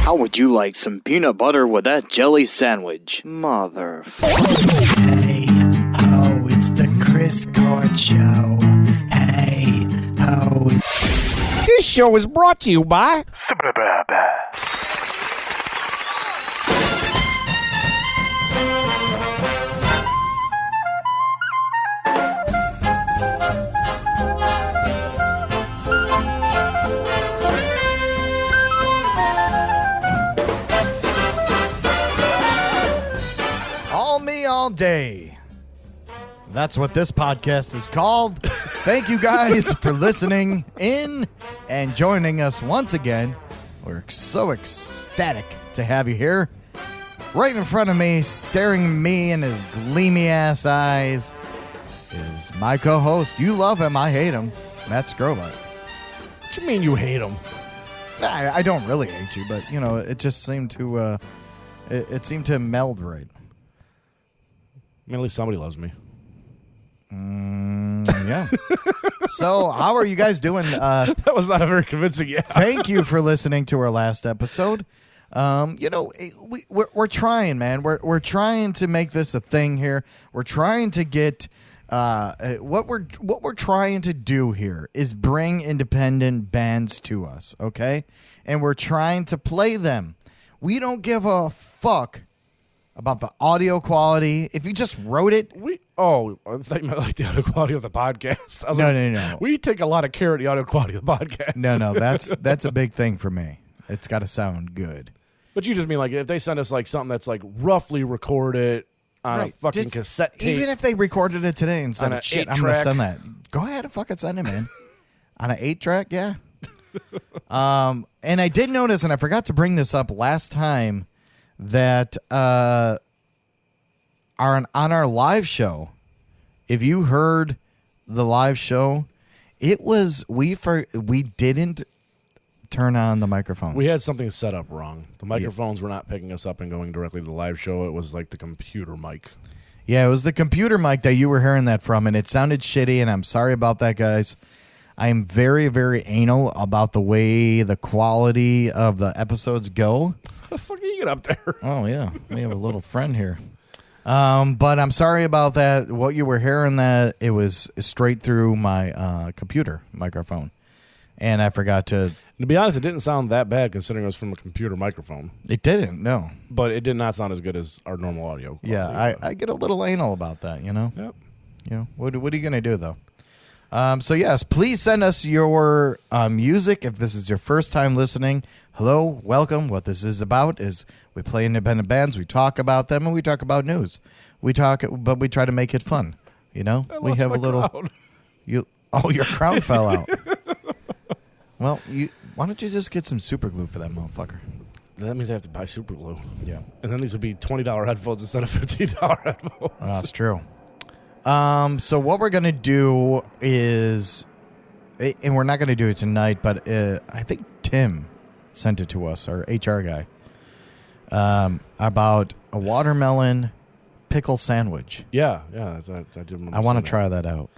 How would you like some peanut butter with that jelly sandwich? Mother. Hey, ho, it's the Chris Court Show. Hey, ho. This show is brought to you by... All me all day. That's what this podcast is called. Thank you guys for listening in and joining us once again. We're so ecstatic to have you here. Right in front of me, staring at me in his gleamy ass eyes, is my co-host. You love him, I hate him, Matt Scrobot. What you mean you hate him? I don't really hate you, but you know, it just seemed to it seemed to meld right. I mean, at least somebody loves me. Yeah. So, how are you guys doing? That was not a very convincing yeah. Thank you for listening to our last episode. You know, we're trying, man. We're trying to make this a thing here. We're trying to get what we're trying to do here is bring independent bands to us, okay? And we're trying to play them. We don't give a fuck about the audio quality. If you just wrote it. I thought you meant like the audio quality of the podcast. I was No. We take a lot of care of the audio quality of the podcast. No, that's a big thing for me. It's got to sound good. But you just mean like if they send us like something that's like roughly recorded on a fucking cassette tape. Even if they recorded it today and said, shit, I'm going to send that. Go ahead and fucking send it, man. On an 8-track, yeah. And I did notice, and I forgot to bring this up last time, that on our live show, if you heard the live show, it was we didn't turn on the microphones. We had something set up wrong. The microphones were not picking us up and going directly to the live show. It was like the computer mic. Yeah, it was the computer mic that you were hearing that from, and it sounded shitty, and I'm sorry about that, guys. I am very, very anal about the way the quality of the episodes go. How the fuck do you get up there? Oh, yeah. We have a little friend here. But I'm sorry about that. What you were hearing, that it was straight through my computer microphone. And I forgot to be honest, it didn't sound that bad considering it was from a computer microphone. It didn't, no. But it did not sound as good as our normal audio quality. Yeah, I get a little anal about that, you know? Yep. You know, what are you going to do, though? So, yes, please send us your music if this is your first time listening. Hello, welcome. What this is about is we play independent bands, we talk about them, and we talk about news. But we try to make it fun, you know? We have a little... Crowd. Your crown fell out. Well, why don't you just get some super glue for that motherfucker? That means I have to buy super glue. Yeah. And then these would be $20 headphones instead of $15 headphones. Oh, that's true. So what we're going to do is, and we're not going to do it tonight, but I think Tim sent it to us, our HR guy, about a watermelon pickle sandwich. Yeah. I did remember. I want to try that out.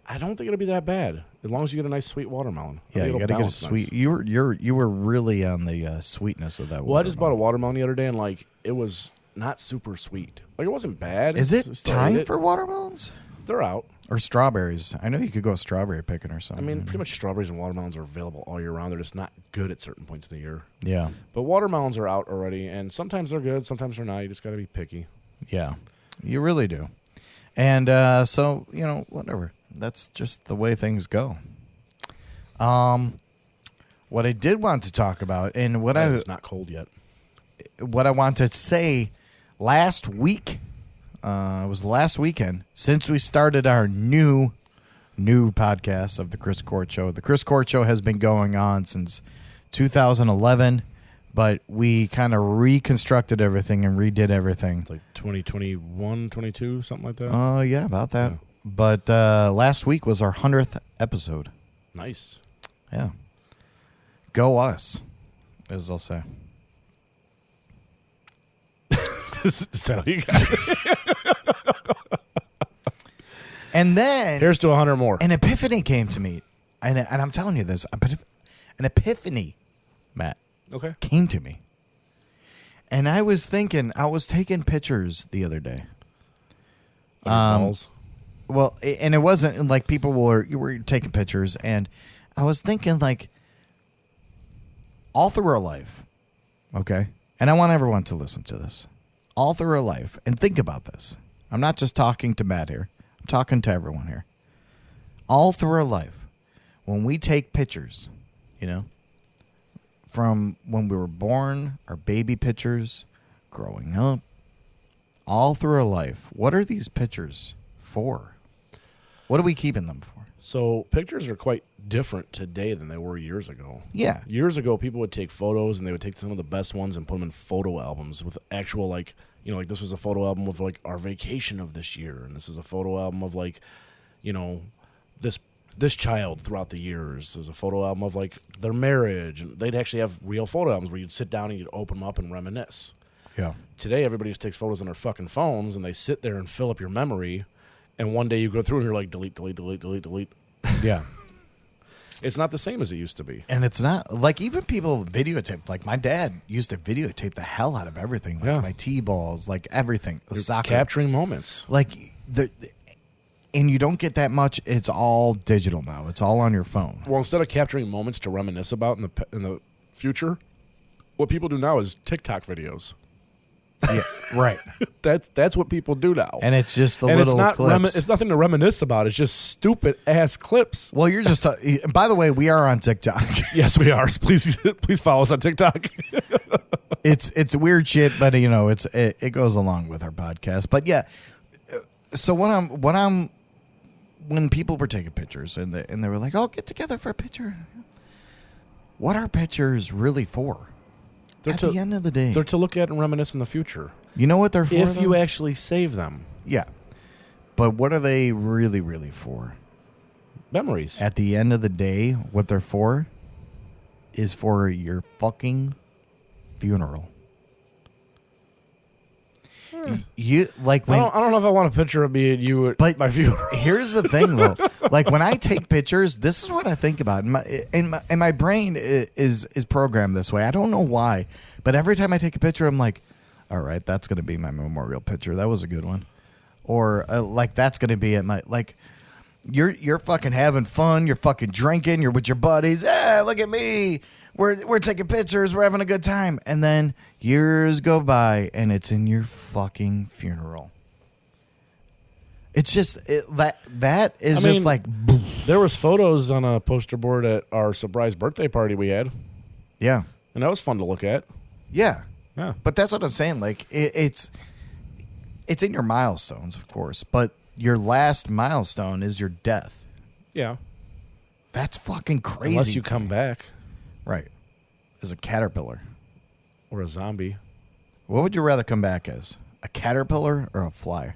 I don't think it'll be that bad as long as you get a nice sweet watermelon. Yeah, you got to get a sweet. Nice. You were really on the sweetness of that. Well, I just bought a watermelon the other day, and like it was not super sweet. Like it wasn't bad. Is it time for watermelons? They're out. Or strawberries. I know you could go strawberry picking or something. I mean, pretty much strawberries and watermelons are available all year round. They're just not good at certain points of the year. Yeah. But watermelons are out already, and sometimes they're good, sometimes they're not. You just got to be picky. Yeah, you really do. And so, you know, whatever. That's just the way things go. What I did want to talk about, and what it's not cold yet. What I want to say, last week, it was last weekend, since we started our new podcast of the Chris Court Show. The Chris Court Show has been going on since 2011, but we kind of reconstructed everything and redid everything. It's like 2021, 22, something like that. Yeah, about that. Yeah. But last week was our 100th episode. Nice. Yeah. Go us, as they'll say. Is that all you got? And then... Here's to 100 more. An epiphany came to me. and I'm telling you this, an epiphany, Matt, came to me. And I was thinking, I was taking pictures the other day. Well, and it wasn't like you were taking pictures, and I was thinking like all through our life, okay? And I want everyone to listen to this. All through our life, and think about this. I'm not just talking to Matt here. I'm talking to everyone here. All through our life, when we take pictures, from when we were born, our baby pictures, growing up, all through our life, what are these pictures for? What are we keeping them for? So pictures are quite different today than they were years ago. Yeah. Years ago, people would take photos, and they would take some of the best ones and put them in photo albums with actual, like this was a photo album of, like, our vacation of this year, and this is a photo album of, like, this child throughout the years. There's a photo album of, like, their marriage, and they'd actually have real photo albums where you'd sit down and you'd open them up and reminisce. Yeah. Today, everybody just takes photos on their fucking phones, and they sit there and fill up your memory, and one day you go through and you're like, delete, delete, delete, delete, delete. Yeah. It's not the same as it used to be. And it's not, like, even people videotape. Like, my dad used to videotape the hell out of everything. Like, my T-balls, like, everything. Soccer. Capturing moments. Like, and you don't get that much. It's all digital now. It's all on your phone. Well, instead of capturing moments to reminisce about in the future, what people do now is TikTok videos. Yeah, right. That's what people do now. And it's just the little clips. It's nothing to reminisce about. It's just stupid ass clips. Well, you're just. By the way, we are on TikTok. Yes, we are. Please follow us on TikTok. It's weird shit, but it goes along with our podcast. But yeah, so when people were taking pictures and they were like, "Oh, get together for a picture," what are pictures really for? At the end of the day, they're to look at and reminisce in the future. You know what they're for? If you actually save them. Yeah. But what are they really, really for? Memories. At the end of the day, what they're for is for your fucking funeral. You like when I don't know if I want a picture of me and you at my funeral. Here's the thing, though. Like, when I take pictures, this is what I think about. And my brain is programmed this way. I don't know why, but every time I take a picture, I'm like, all right, that's going to be my memorial picture. That was a good one. Or like, that's going to be at my, like, you're fucking having fun. You're fucking drinking. You're with your buddies. Look at me. We're taking pictures. We're having a good time. And then years go by, and it's in your fucking funeral. It's just that is just like. There was photos on a poster board at our surprise birthday party we had. Yeah, and that was fun to look at. Yeah. Yeah. But that's what I'm saying. Like, it's in your milestones, of course, but your last milestone is your death. Yeah. That's fucking crazy. Unless you come back. Right. As a caterpillar. Or a zombie. What would you rather come back as? A caterpillar or a fly?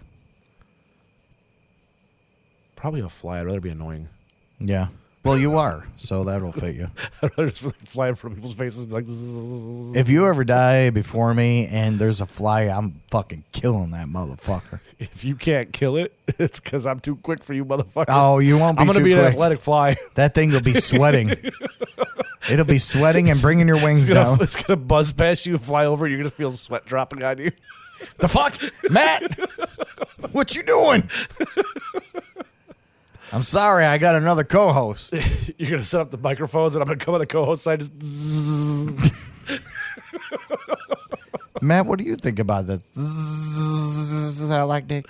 Probably a fly. I'd rather be annoying. Yeah. Well, you are, so that'll fit you. I'd rather just fly in front of people's faces and be like, zzz. If you ever die before me and there's a fly, I'm fucking killing that motherfucker. If you can't kill it, it's because I'm too quick for you, motherfucker. Oh, you won't be I'm too gonna be quick. an athletic fly. That thing will be sweating. It'll be sweating and bringing your wings down. It's going to buzz past you and fly over. You're going to feel sweat dropping on you. The fuck? Matt? What you doing? I'm sorry, I got another co-host. You're going to set up the microphones, and I'm going to come on the co-host side. Just Matt, what do you think about that? I like dick.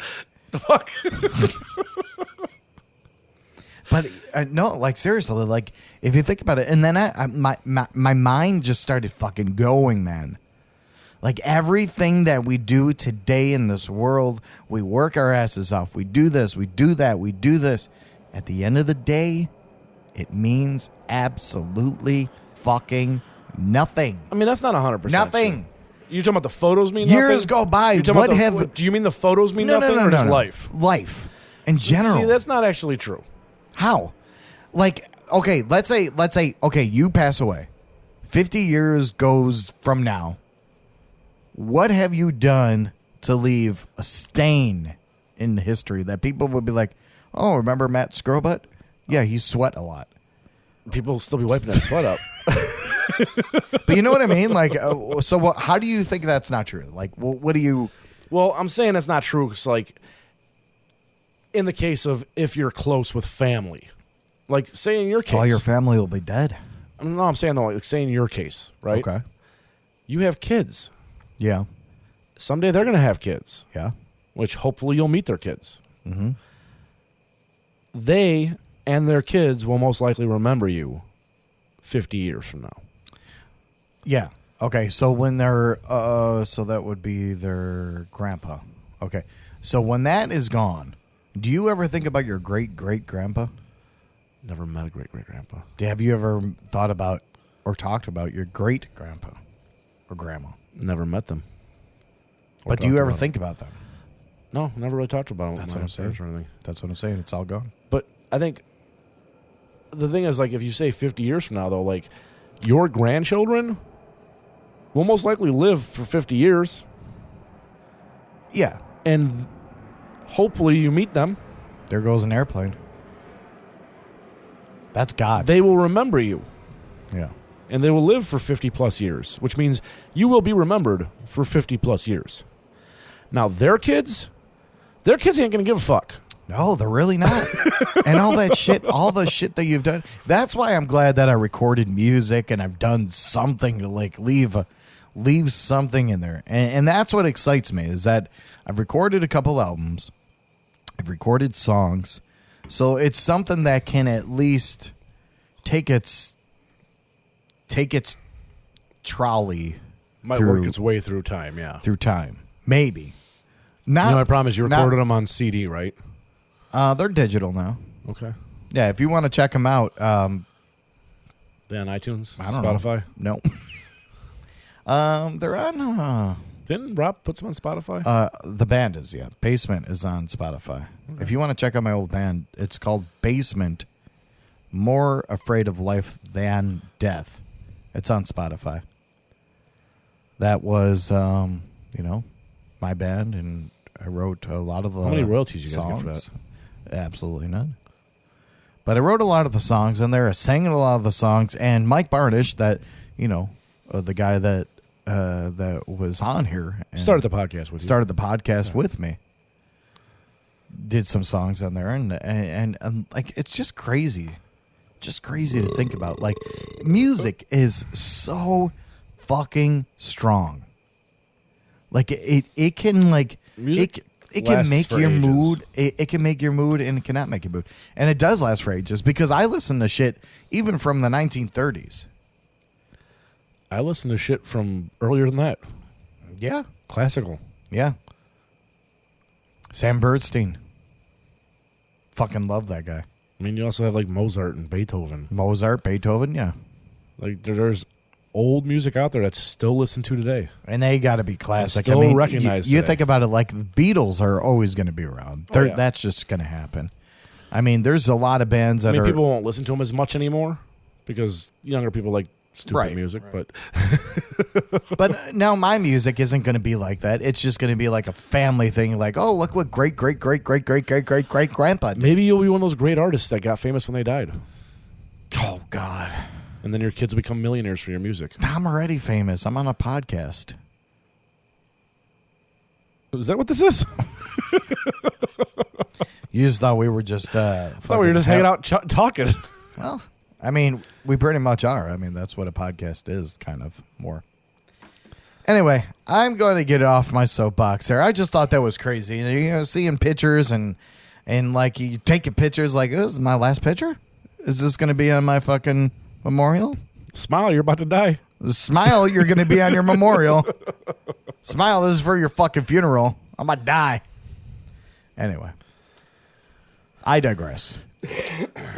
The fuck? But no, like, seriously, like, if you think about it, and then my mind just started fucking going, man. Like, everything that we do today in this world, we work our asses off. We do this, we do that, we do this. At the end of the day, it means absolutely fucking nothing. I mean, that's not 100%. Nothing. True. You talking about the photos mean nothing? Years go by. Do you mean the photos mean nothing or just life? Life in general. See, that's not actually true. How? Like, okay, let's say, okay, you pass away. 50 years goes from now. What have you done to leave a stain in history that people would be like, oh, remember Matt Scrobutt? Yeah, he sweat a lot. People will still be wiping that sweat up. But you know what I mean? Like, so what, how do you think that's not true? Like, what do you... Well, I'm saying that's not true because, like, in the case of if you're close with family, like, say in your case... All your family will be dead. No, I'm saying, though, like, say in your case, right? Okay. You have kids. Yeah. Someday they're going to have kids. Yeah. Which hopefully you'll meet their kids. Mm-hmm. They and their kids will most likely remember you 50 years from now. Yeah. Okay. So when they're, so that would be their grandpa. Okay. So when that is gone, do you ever think about your great-great-grandpa? Never met a great-great-grandpa. Have you ever thought about or talked about your great-grandpa or grandma? Never met them. But do you ever think about them? No, never really talked about them. That's what I'm saying. Or anything. That's what I'm saying. It's all gone. But I think the thing is, like, if you say 50 years from now, though, like, your grandchildren will most likely live for 50 years. Yeah. And hopefully you meet them. There goes an airplane. That's God. They will remember you. Yeah. And they will live for 50-plus years, which means you will be remembered for 50-plus years. Now, their kids ain't going to give a fuck. No, they're really not. And all that shit, all the shit that you've done. That's why I'm glad that I recorded music and I've done something to, like, leave something in there. And that's what excites me, is that I've recorded a couple albums. I've recorded songs. So it's something that can at least take its trolley. Might work its way through time, yeah. Through time. Maybe. Not, I promise you recorded them on CD, right? They're digital now. Okay. Yeah, if you want to check them out. They on iTunes? I don't Spotify? Know. No. They're on... Didn't Rob put some on Spotify? The band is, yeah. Basement is on Spotify. Okay. If you want to check out my old band, it's called Basement, More Afraid of Life Than Death. It's on Spotify. That was, my band, and I wrote a lot of the How many royalties you guys songs. get for that? Absolutely none. But I wrote a lot of the songs in there. I sang a lot of the songs. And Mike Barnish, that, the guy that was on here. And started the podcast with you. Started the podcast with me. Did some songs on there. And like, it's just crazy. Just crazy to think about. Like, music is so fucking strong. Like, it can, like... Music It can make your ages. mood. It can make your mood, and it cannot make your mood. And it does last for ages, because I listen to shit even from the 1930s. I listen to shit from earlier than that. Yeah. Classical. Yeah. Sam Bernstein. Fucking love that guy. I mean, you also have, like, Mozart and Beethoven. Mozart, Beethoven, yeah. Like, there's old music out there that's still listened to today. And they got to be classic. Still recognized You today. think about it, like, the Beatles are always going to be around. Yeah. That's just going to happen. I mean, there's a lot of bands that people won't listen to them as much anymore because younger people like stupid music. Right. But But now my music isn't going to be like that. It's just going to be like a family thing. Like, oh, look what great-great-great-great-great-great-great-grandpa did. maybe you'll be one of those great artists that got famous when they died. Oh, God. And then your kids will become millionaires for your music. I'm already famous. I'm on a podcast. Is that what this is? You just thought we were just... I thought we were just hanging out talking. Well, I mean, we pretty much are. I mean, that's what a podcast is, kind of, more. Anyway, I'm going to get off my soapbox here. I just thought that was crazy. Seeing pictures and like, you taking pictures like, this is my last picture? Is this going to be on my fucking memorial? Smile, you're about to die. Smile, you're going to be on your memorial. Smile, this is for your fucking funeral. I'm going to die. Anyway, I digress.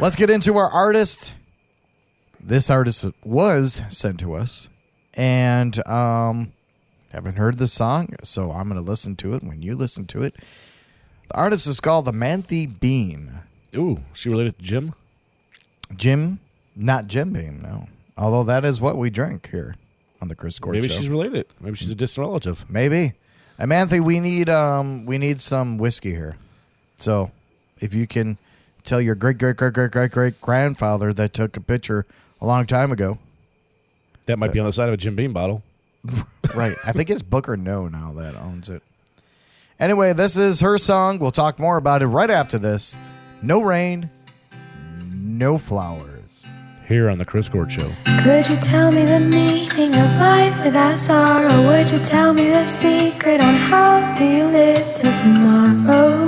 Let's get into our artist. This artist was sent to us, and haven't heard the song, so I'm going to listen to it when you listen to it. The artist is called Amanthi Beam. Ooh, she related to Jim? Jim, not Jim Beam, no. Although that is what we drink here on the Chris Court Show. Maybe she's related. Maybe she's a distant relative. Maybe. Amanthi, we need some whiskey here. So if you can tell your great grandfather that took a picture a long time ago. That might be on the side of a Jim Beam bottle. Right. I think it's Booker No now that owns it. Anyway, this is her song. We'll talk more about it right after this. No rain, no flowers. Here on the Chris Gord Show. Could you tell me the meaning of life without sorrow? Would you tell me the secret on how do you live till tomorrow?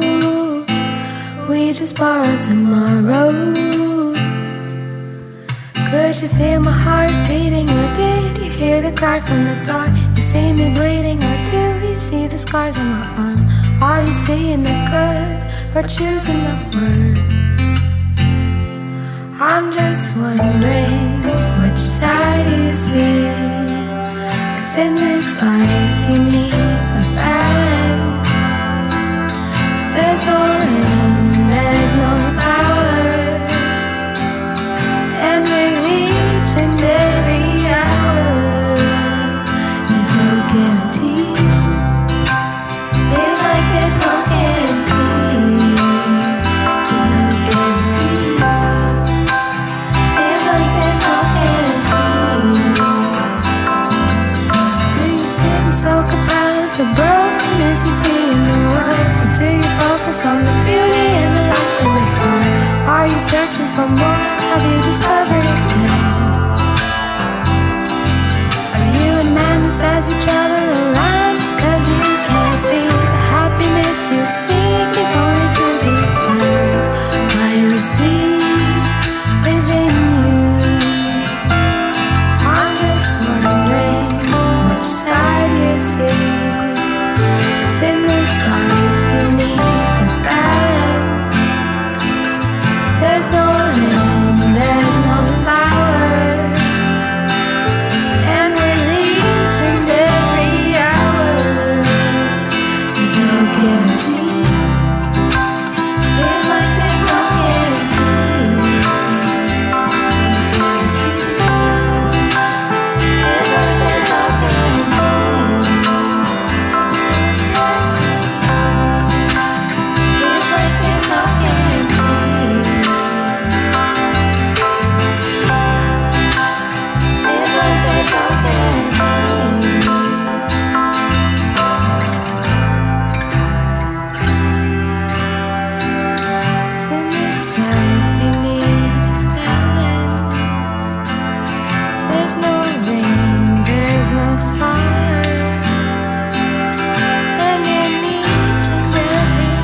We just borrow tomorrow. Could you feel my heart beating, or did you hear the cry from the dark? You see me bleeding, or do you see the scars on my arm? Are you seeing the good, or choosing the worst? I'm just wondering, which side do you see? 'Cause in this life you need a balance. If there's no rain, there's no flowers. And with each and every hour, there's no guarantee. Live like there's no guarantee. There's no guarantee. Live like there's no guarantee. Do you sit and soak about the brokenness you see in the world? Or do you focus on the beauty and the light in the dark? Are you searching for more? Have you discovered it? Are you in madness as you travel around? Just 'cause you can't see the happiness you seek is only to be found by who's deep within you. I'm just wondering, which side you see? 'Cause in this life you need a balance. If there's no rain, there's no flowers. And with each and every hour, there's no guarantee. Live like there's no guarantee. There's no guarantee. Live like there's no guarantee. There's no guarantee. Live like there's no guarantee. Live like there's no guarantee. Cause in this life you need a balance. If there's no rain, there's no flowers. And in each and every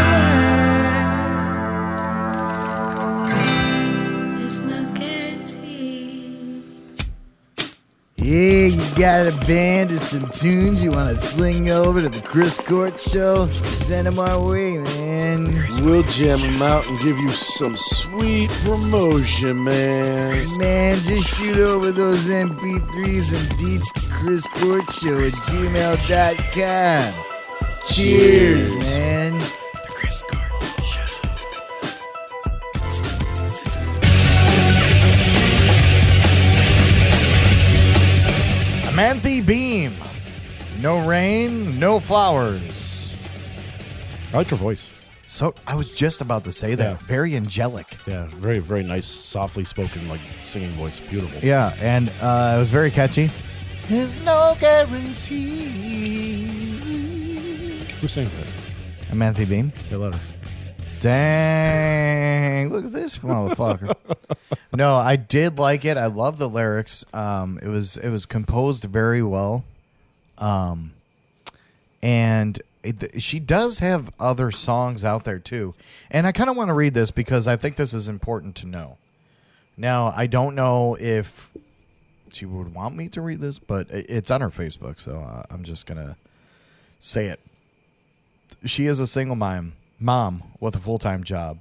hour, there's no guarantee. Yeah, you got a band or some tunes you want to sling over to the Chris Court Show? Send them our way, man. We'll jam them out and give you some sweet promotion, man. Man, just shoot over those MP3s and deets to Chris Court Show at gmail.com. Cheers, man. The Chris Court Show. Amanthi Beam. No rain, no flowers. I like her voice. So I was just about to say that. Yeah. Very angelic. Yeah, very, very nice, softly spoken, like singing voice. Beautiful. Yeah, and it was very catchy. There's no guarantee. Who sings that? Amanthi Beam. I love her. Dang. Look at this motherfucker. No, I did like it. I love the lyrics. It was composed very well. And she does have other songs out there too. And I kind of want to read this because I think this is important to know. Now, I don't know if she would want me to read this, but it's on her Facebook, so I'm just going to say it. She is a single mom with a full-time job,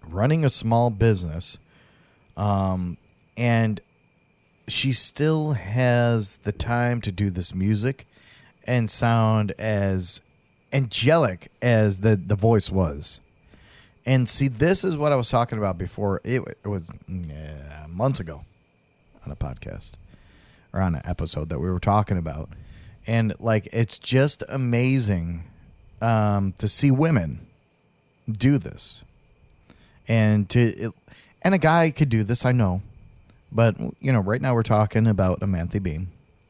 running a small business, and she still has the time to do this music and sound as angelic as the voice was. And see, this is what I was talking about before. It was months ago on a podcast or on an episode that we were talking about. And like, it's just amazing to see women do this. And a guy could do this, I know. But, right now we're talking about Amanthi Beam,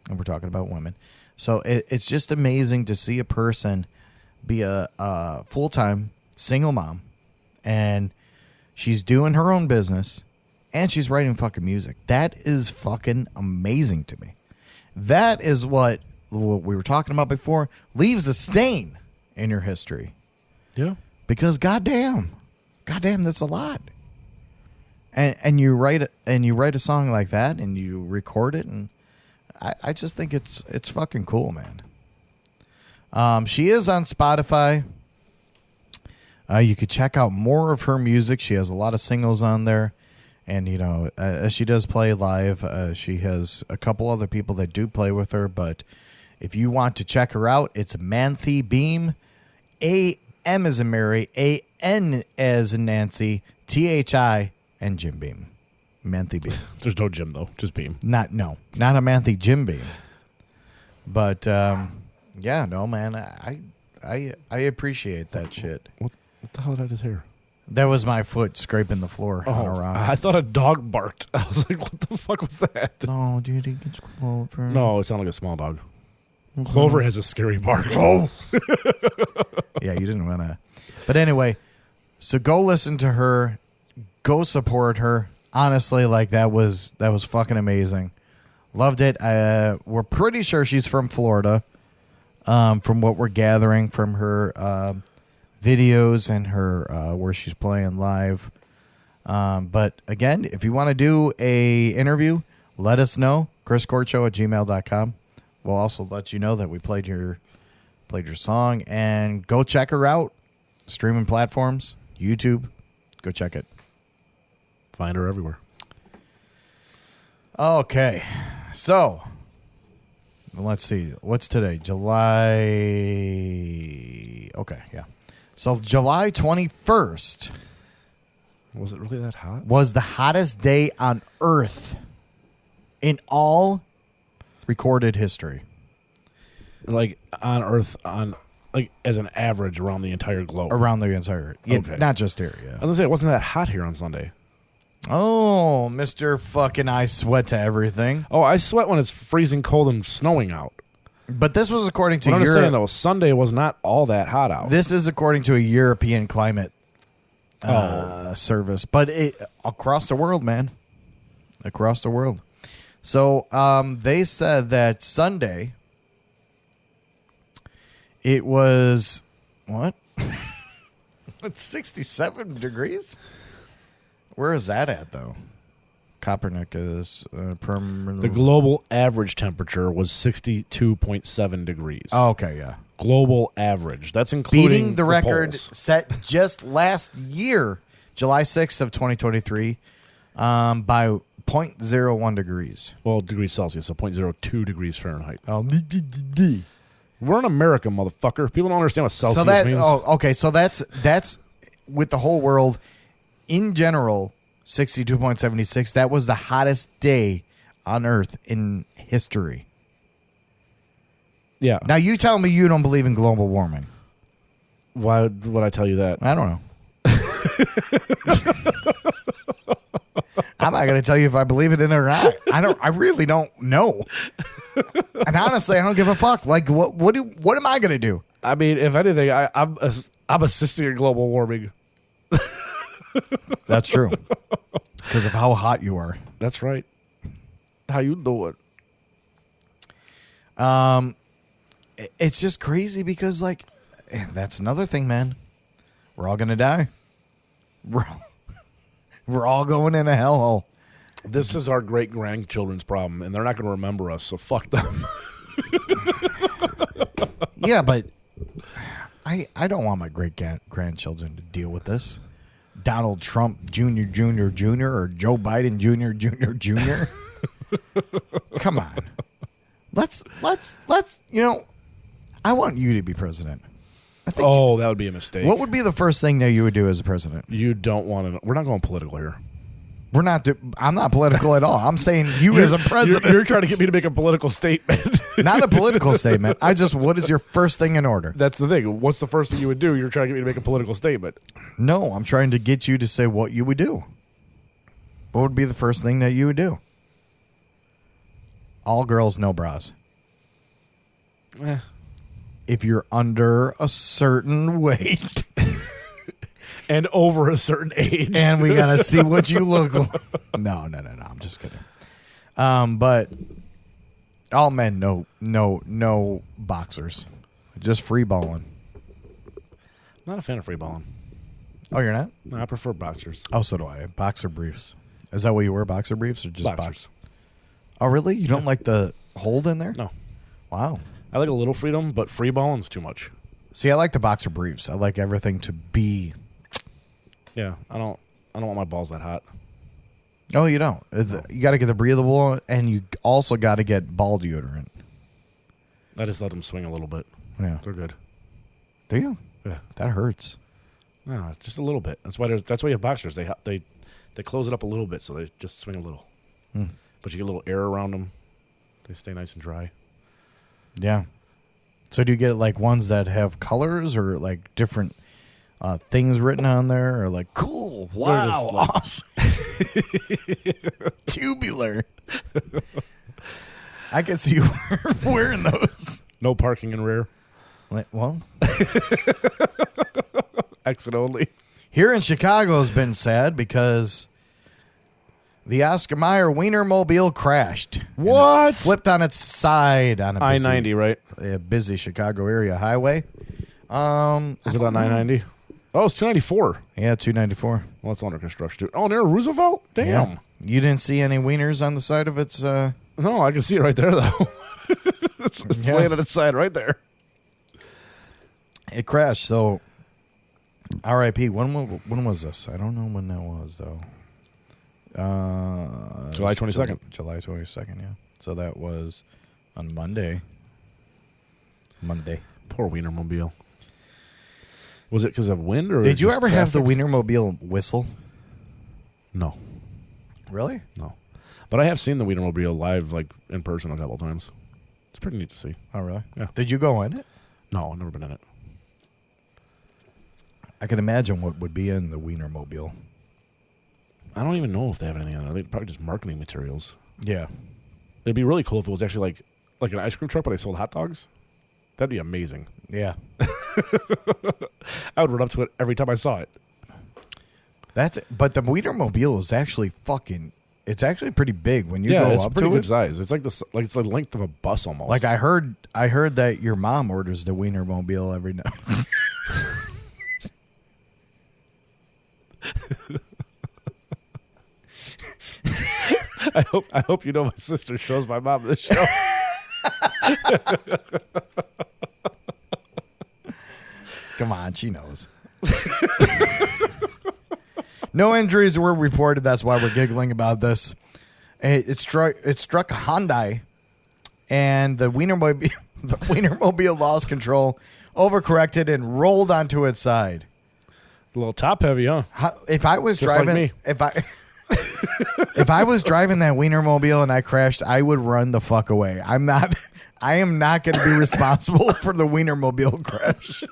and we're talking about women. So it's just amazing to see a person be a full-time single mom, and she's doing her own business, and she's writing fucking music. That is fucking amazing to me. That is what we were talking about before, leaves a stain in your history. Yeah. Because goddamn, that's a lot. And you write a song like that, and you record it, and I just think it's fucking cool, man. She is on Spotify. You could check out more of her music. She has a lot of singles on there. And, she does play live. She has a couple other people that do play with her. But if you want to check her out, it's Amanthi Beam. A-M as in Mary. A-N as in Nancy. T-H-I and Jim Beam. Amanthi Beam. There's no Jim, though. Just Beam. Not Amanthi Jim Beam. But, yeah, no, man. I appreciate that shit. What the hell did I just hear? That was my foot scraping the floor on a rock. I thought a dog barked. I was like, what the fuck was that? No, dude, it's Clover. No, it sounded like a small dog. Clover has a scary bark. Oh. Yeah, you didn't want to. But anyway, so go listen to her. Go support her. Honestly, that was fucking amazing. Loved it. We're pretty sure she's from Florida, from what we're gathering from her videos and her where she's playing live. But again, if you want to do a interview, let us know. chriscourtshow@gmail.com. We'll also let you know that we played your song, and go check her out. Streaming platforms, YouTube. Go check it. Find her everywhere. Okay. So, let's see. What's today? July. Okay, yeah. So, July 21st. Was it really that hot? Was the hottest day on Earth in all recorded history. Like on Earth, as an average around the entire globe. Around the entire, yeah, Okay. Not just here, yeah. I was going to say, it wasn't that hot here on Sunday. Oh, Mr. fucking I sweat to everything. Oh, I sweat when it's freezing cold and snowing out. But this was according to What I'm saying, though, Sunday was not all that hot out. This is according to a European climate service. But across the world, man. Across the world. So they said that Sunday, it was, what? It's 67 degrees? Where is that at, though? Copernic is the global average temperature was 62.7 degrees. Oh, okay, yeah. Global average. That's including beating the record poles. set just last year, July 6th of 2023, by 0.01 degrees. Well, degrees Celsius, so 0.02 degrees Fahrenheit. Oh, We're in America, motherfucker. People don't understand what Celsius means. Oh, okay, so that's with the whole world in general. 62.76. That was the hottest day on Earth in history. Yeah. Now you tell me you don't believe in global warming. Why would I tell you that? I don't know. I'm not going to tell you if I believe it in or not. I really don't know. And honestly, I don't give a fuck. Like, what am I going to do? I mean, if anything, I'm assisting in global warming. That's true. Because of how hot you are. That's right. How you doing? It's just crazy because, like, that's another thing, man. We're all going to die. We're all going in a hellhole. This is our great-grandchildren's problem, and they're not going to remember us, so fuck them. Yeah, but I don't want my great-grandchildren to deal with this. Donald Trump Jr., or Joe Biden Jr. Come on. Let's, I want you to be president. I think that would be a mistake. What would be the first thing that you would do as a president? You don't want to. We're not going political here. I'm not political at all. I'm saying you as a president. You're trying to get me to make a political statement. Not a political statement. What is your first thing in order? That's the thing. What's the first thing you would do? You're trying to get me to make a political statement. No, I'm trying to get you to say what you would do. What would be the first thing that you would do? All girls, no bras. If you're under a certain weight. And over a certain age. And we got to see what you look like. No. I'm just kidding. But all men, no boxers. Just free balling. Not a fan of free balling. Oh, you're not? No, I prefer boxers. Oh, so do I. Boxer briefs. Is that what you wear, boxer briefs, or just boxers? Oh, really? You don't like the hold in there? No. Wow. I like a little freedom, but free balling's too much. See, I like the boxer briefs. I like everything to be. Yeah, I don't want my balls that hot. Oh, you don't. You got to get the breathable, and you also got to get ball deodorant. I just let them swing a little bit. Yeah, they're good. Do you? Yeah, that hurts. No, just a little bit. That's why you have boxers. They close it up a little bit, so they just swing a little. But you get a little air around them. They stay nice and dry. Yeah. So do you get like ones that have colors or like different things written on there, or like cool, wow, awesome, tubular? I can see you wearing those. No parking in rear. Well, exit only. Here in Chicago has been sad because the Oscar Mayer Wienermobile crashed. What? Flipped on its side on a I-90, right? A busy Chicago area highway. Is it on I-90? Oh, it's 294. Yeah, 294. Well, it's under construction, too. Oh, near Roosevelt? Damn. Yeah. You didn't see any wieners on the side of its... No, I can see it right there, though. it's laying on its side right there. It crashed, so... R.I.P. When was this? I don't know when that was, though. July 22nd. July 22nd, yeah. So that was on Monday. Poor Wienermobile. Was it because of wind? Or did you ever traffic? have the Wienermobile whistle? No. Really? No. But I have seen the Wienermobile live, like, in person a couple of times. It's pretty neat to see. Oh, really? Yeah. Did you go in it? No, I've never been in it. I can imagine what would be in the Wienermobile. I don't even know if they have anything on there. They're probably just marketing materials. Yeah. It'd be really cool if it was actually like an ice cream truck, but they sold hot dogs. That'd be amazing. Yeah. I would run up to it every time I saw it. But the Wienermobile is actually it's actually pretty big when you go it's up pretty to good it. size. It's like it's the length of a bus almost. Like I heard that your mom orders the Wienermobile every night. I hope you know my sister shows my mom this show. Come on, she knows. No injuries were reported. That's why we're giggling about this. It struck a Hyundai, and the Wienermobile lost control, overcorrected, and rolled onto its side. A little top heavy, huh? If I was just driving, like me. if I was driving that Wienermobile and I crashed, I would run the fuck away. I am not going to be responsible for the Wienermobile crash.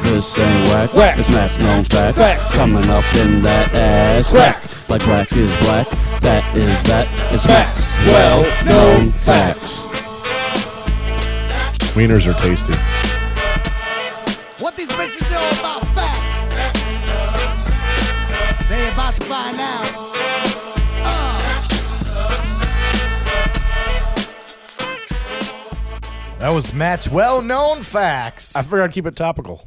This ain't whack. It's Matt's known facts. Coming up in that ass crack. Like black is black, that is that. It's Matt's well-known facts. Wieners are tasty. What these bitches know about facts? They about to find out. That was Matt's well-known facts. I figured I'd keep it topical.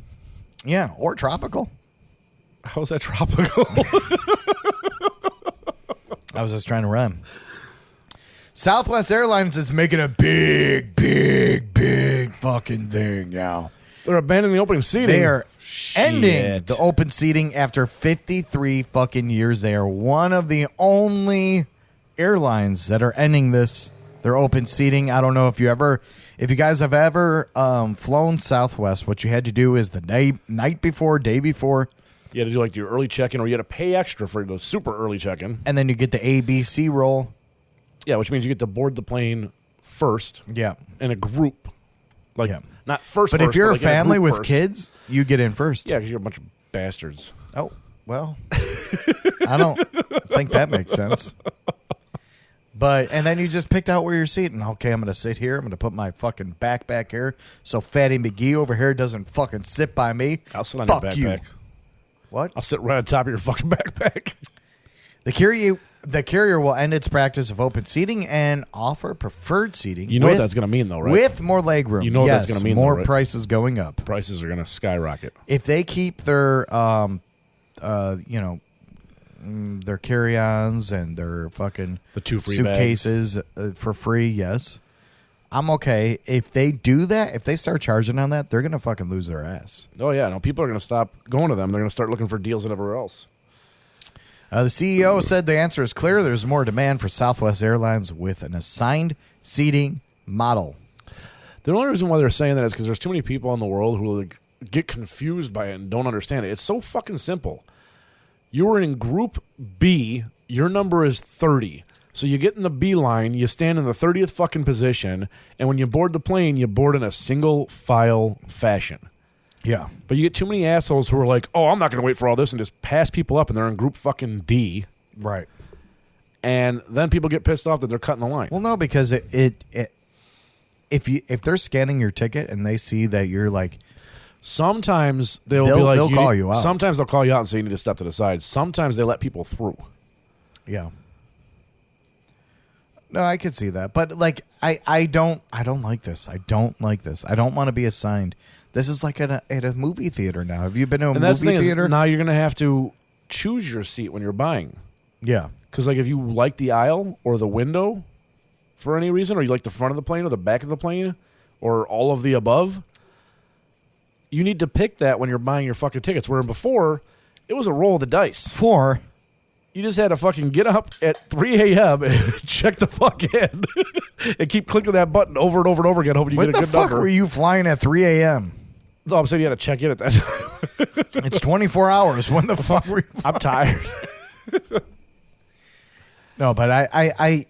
Yeah, or tropical. How's that tropical? I was just trying to rhyme. Southwest Airlines is making a big fucking thing now. They're abandoning the open seating. They are ending the open seating after 53 fucking years. They are one of the only airlines that are ending their open seating. I don't know if you guys have ever flown Southwest. What you had to do is the day before You had to do like your early check-in, or you had to pay extra for the super early check-in. And then you get the ABC roll. Yeah, which means you get to board the plane first. Yeah. In a group. Like, Yeah. not first. But if you're like a family group with first. kids, you get in first. Yeah, because you're a bunch of bastards. Oh, well. I don't think that makes sense. And then you just picked out where you're sitting. Okay, I'm going to sit here. I'm going to put my fucking backpack here so Fatty McGee over here doesn't fucking sit by me. I'll sit on Fuck your you. backpack. What? I'll sit right on top of your fucking backpack. The carrier will end its practice of open seating and offer preferred seating. You know what that's going to mean, though, right? With more legroom. You know what that's gonna mean, though, more right? prices going up. Prices are going to skyrocket. If they keep their, their carry-ons and their fucking The 2 free suitcases for free, yes, I'm okay. If they do that, if they start charging on that, they're gonna fucking lose their ass. Oh, yeah. No, people are going to stop going to them. They're going to start looking for deals everywhere else. The CEO said the answer is clear. There's more demand for Southwest Airlines with an assigned seating model. The only reason why they're saying that is because there's too many people in the world who like, get confused by it and don't understand it. It's so fucking simple. You were in Group B. Your number is 30. So you get in the B line, you stand in the 30th fucking position, and when you board the plane, you board in a single file fashion. Yeah. But you get too many assholes who are like, oh, I'm not going to wait for all this, and just pass people up, and they're in Group fucking D. Right. And then people get pissed off that they're cutting the line. Well, no, because if they're scanning your ticket and they see that you're like, Sometimes they'll be like, they'll call you out. Sometimes they'll call you out and say you need to step to the side. Sometimes they let people through. yeah. No, I could see that, but like, I don't like this. I don't like this. I don't want to be assigned. This is like at a movie theater now. Have you been to a And that's the movie thing theater? is, now you're going to have to choose your seat when you're buying. Yeah. Because like if you like the aisle or the window for any reason, or you like the front of the plane or the back of the plane or all of the above, you need to pick that when you're buying your fucking tickets. Where before, it was a roll of the dice. You just had to fucking get up at 3 a.m. and check the fuck in and keep clicking that button over and over and over again, hoping you What get a the good fuck number. were you flying at 3 a.m.? No, I'm saying you had to check in at that time. It's 24 hours. When the fuck were you? I'm tired. No, but I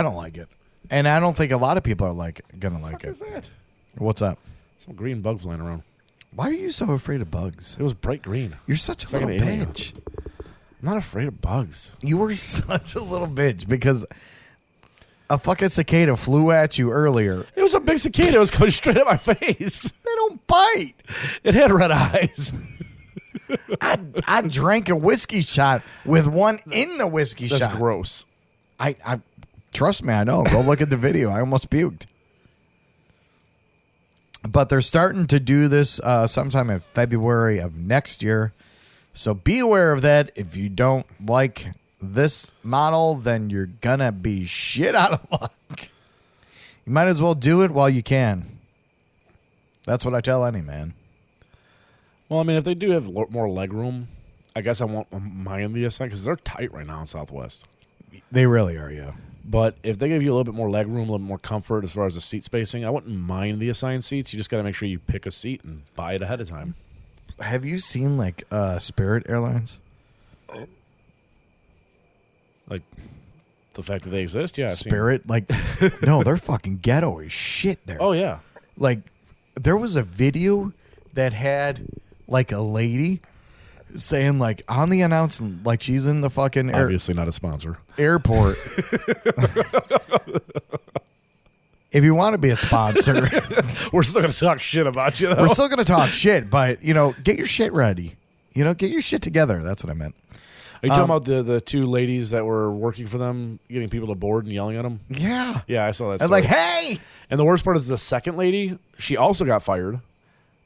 don't like it, and I don't think a lot of people are gonna like What it. is that? What's up? Some green bug flying around. Why are you so afraid of bugs? It was bright green. You're such a like little an alien. bitch. I'm not afraid of bugs. You were such a little bitch because a fucking cicada flew at you earlier. It was a big cicada. It was coming straight at my face. They don't bite. It had red eyes. I drank a whiskey shot with one in the whiskey That's shot. gross. I trust me, I know. Go look at the video. I almost puked. But they're starting to do this sometime in February of next year. So be aware of that. If you don't like this model, then you're going to be shit out of luck. You might as well do it while you can. That's what I tell any man. Well, I mean, if they do have more leg room, I guess I won't mind the assigned because they're tight right now in Southwest. They really are, yeah. But if they give you a little bit more leg room, a little more comfort as far as the seat spacing, I wouldn't mind the assigned seats. You just got to make sure you pick a seat and buy it ahead of time. Have you seen, like, Spirit Airlines? Like, the fact that they exist? Yeah. I've seen- Spirit? Like, no, they're fucking ghetto as shit there. Oh, yeah. Like, there was a video that had, like, a lady saying, like, on the announcement, like, she's in the fucking Obviously not a sponsor. airport. If you want to be a sponsor, We're still going to talk shit about you, though. we're still going to talk shit, but, you know, get your shit ready. You know, get your shit together. That's what I meant. Are you talking about the two ladies that were working for them, getting people to board and yelling at them? Yeah. Yeah, I saw that. And story. like, hey! And the worst part is the second lady, she also got fired.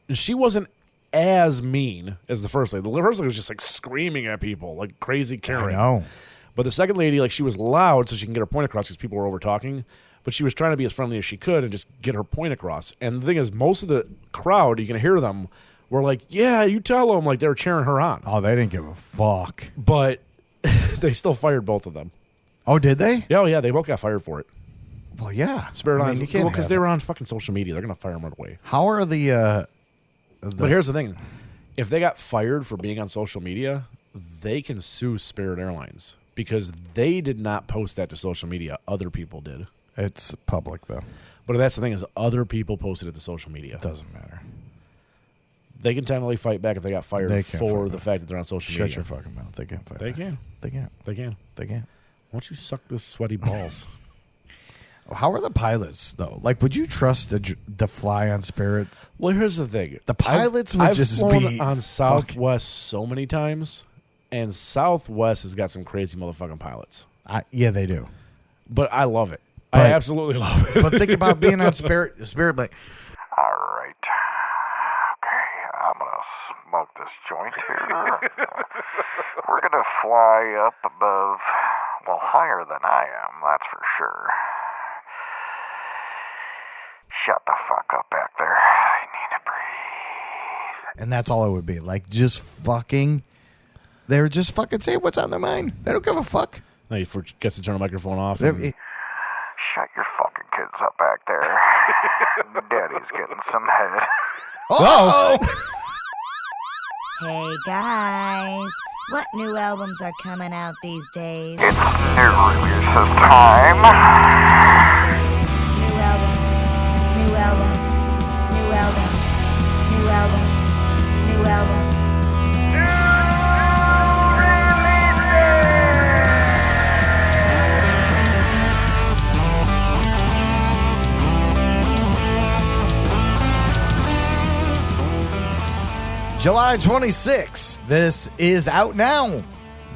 And she wasn't as mean as the first lady. The first lady was just like screaming at people, like crazy Karen. I know. But the second lady, like, she was loud so she can get her point across because people were over talking. But she was trying to be as friendly as she could and just get her point across. And the thing is, most of the crowd, you can hear them, were like, yeah, you tell them, like they were cheering her on. Oh, they didn't give a fuck. But they still fired both of them. Oh, did they? Yeah, oh, yeah, they both got fired for it. Well, yeah. Spirit I mean, Airlines, you can't because have they it. were on fucking social media. They're going to fire them right away. How are the But here's the thing. if they got fired for being on social media, they can sue Spirit Airlines because they did not post that to social media. Other people did. It's public, though. But that's the thing is other people posted it to social media. It doesn't matter. They can technically fight back if they got fired for the fact that they're on social media. Shut your fucking mouth. They can't fight They back. can. They can't. They can. They can't. Why don't you suck this sweaty balls? How are the pilots, though? Like, would you trust to fly on Spirit? Well, here's the thing. The pilots would I've just flown be on Southwest so many times, and Southwest has got some crazy motherfucking pilots. Yeah, they do. But I love it. But, I absolutely love it. But think about being on Spirit, like, all right. Okay, I'm going to smoke this joint here. We're going to fly up above, well, higher than I am, that's for sure. Shut the fuck up back there. I need to breathe. and that's all it would be. Like, just fucking, they're just fucking saying what's on their mind. They don't give a fuck. No, he gets to turn the microphone off. Shut your fucking kids up back there. Daddy's getting some head. Oh! Hey guys, what new albums are coming out these days? It's new releases time. New albums, new albums, new albums, new albums, new albums. July 26th. This is out now.